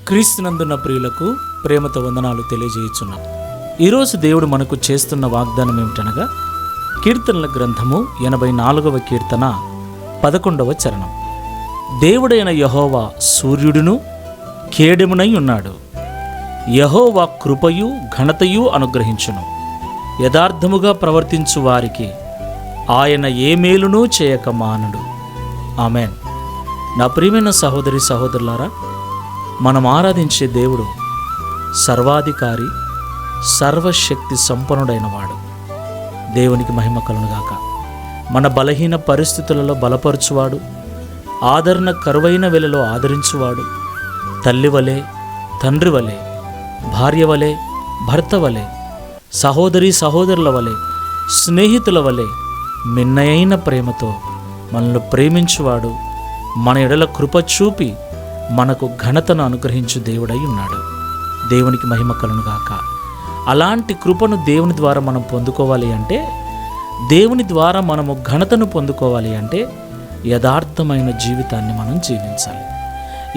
క్రీస్తునందున్న ప్రియులకు ప్రేమతో వందనాలు తెలియజేయుచున్నాం. ఈరోజు దేవుడు మనకు చేస్తున్న వాగ్దానం ఏమిటనగా కీర్తనల గ్రంథము 84వ కీర్తన 11వ చరణం. దేవుడైన యెహోవా సూర్యుడును కేడెమునై ఉన్నాడు. యెహోవా కృపయు ఘనతయు అనుగ్రహించును. యథార్థముగా ప్రవర్తించు వారికి ఆయన ఏ మేలునూ చేయక మానడు. ఆమెన్. నా ప్రియమైన సహోదరి సహోదరులారా, మనం ఆరాధించే దేవుడు సర్వాధికారి, సర్వశక్తి సంపన్నుడైన వాడు. దేవునికి మహిమ కలుగునుగాక. మన బలహీన పరిస్థితులలో బలపరచువాడు, ఆదరణ కరువైన వేళలో ఆదరించువాడు, తల్లి వలె, తండ్రి వలె, భార్య వలె, భర్త వలె, సహోదరి సహోదరుల వలె, స్నేహితుల వలె మిన్నయైన ప్రేమతో మనల్ని ప్రేమించువాడు, మన ఎడల కృప చూపి మనకు ఘనతను అనుగ్రహించు దేవుడై ఉన్నాడు. దేవునికి మహిమ కలుగునుగాక. అలాంటి కృపను దేవుని ద్వారా మనం పొందుకోవాలి అంటే, దేవుని ద్వారా మనము ఘనతను పొందుకోవాలి అంటే యథార్థమైన జీవితాన్ని మనం జీవించాలి.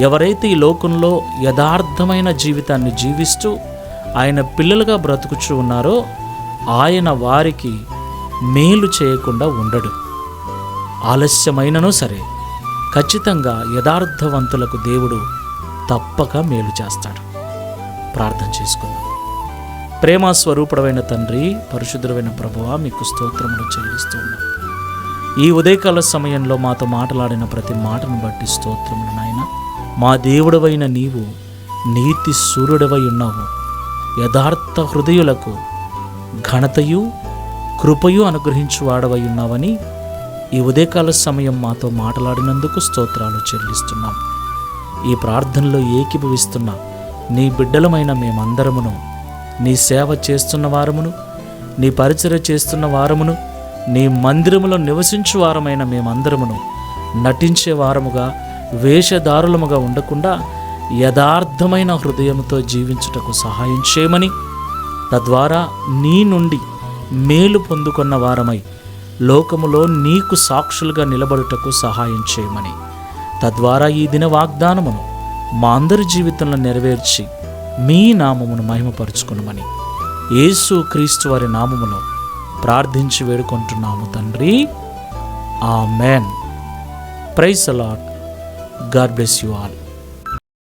ఎవరైతే ఈ లోకంలో యథార్థమైన జీవితాన్ని జీవిస్తూ ఆయన పిల్లలుగా బ్రతుకుచూ ఉన్నారో ఆయన వారికి మేలు చేయకుండా ఉండడు. ఆలస్యమైనను సరే ఖచ్చితంగా యథార్థవంతులకు దేవుడు తప్పక మేలు చేస్తాడు. ప్రార్థన చేసుకుందాం. ప్రేమ స్వరూపుడమైన తండ్రి, పరిశుద్ధుడైన ప్రభువా, మీకు స్తోత్రములు చెల్లిస్తూ ఉన్నాం. ఈ ఉదయకాల సమయంలో మాతో మాట్లాడిన ప్రతి మాటను బట్టి స్తోత్రములు నాయన. మా దేవుడవైన నీవు నీతి సూర్యుడవై ఉన్నావు. యథార్థ హృదయులకు ఘనతయు కృపయు అనుగ్రహించువాడవై ఉన్నావని ఈ ఉదయకాల సమయం మాతో మాట్లాడినందుకు స్తోత్రాలు చెల్లిస్తున్నాం. ఈ ప్రార్థనలో ఏకీభవిస్తున్న నీ బిడ్డలమైన మేమందరమును, నీ సేవ చేస్తున్న వారమును, నీ పరిచర్య చేస్తున్న వారమును, నీ మందిరములో నివసించు వారమైన మేమందరమును నటించే వారముగా, వేషధారులముగా ఉండకుండా యథార్థమైన హృదయముతో జీవించుటకు సహాయం చేయమని, తద్వారా నీ నుండి మేలు పొందుకున్న వారమై లోకములో నీకు సాక్షులుగా నిలబడుటకు సహాయం చేయమని, తద్వారా ఈ దిన వాగ్దానమును మా అందరి జీవితంలో నెరవేర్చి మీ నామమును మహిమపరుచుకునమని యేసు క్రీస్తు వారి నామములో ప్రార్థించి వేడుకుంటున్నాము తండ్రి. Amen. Praise the Lord. God bless you all.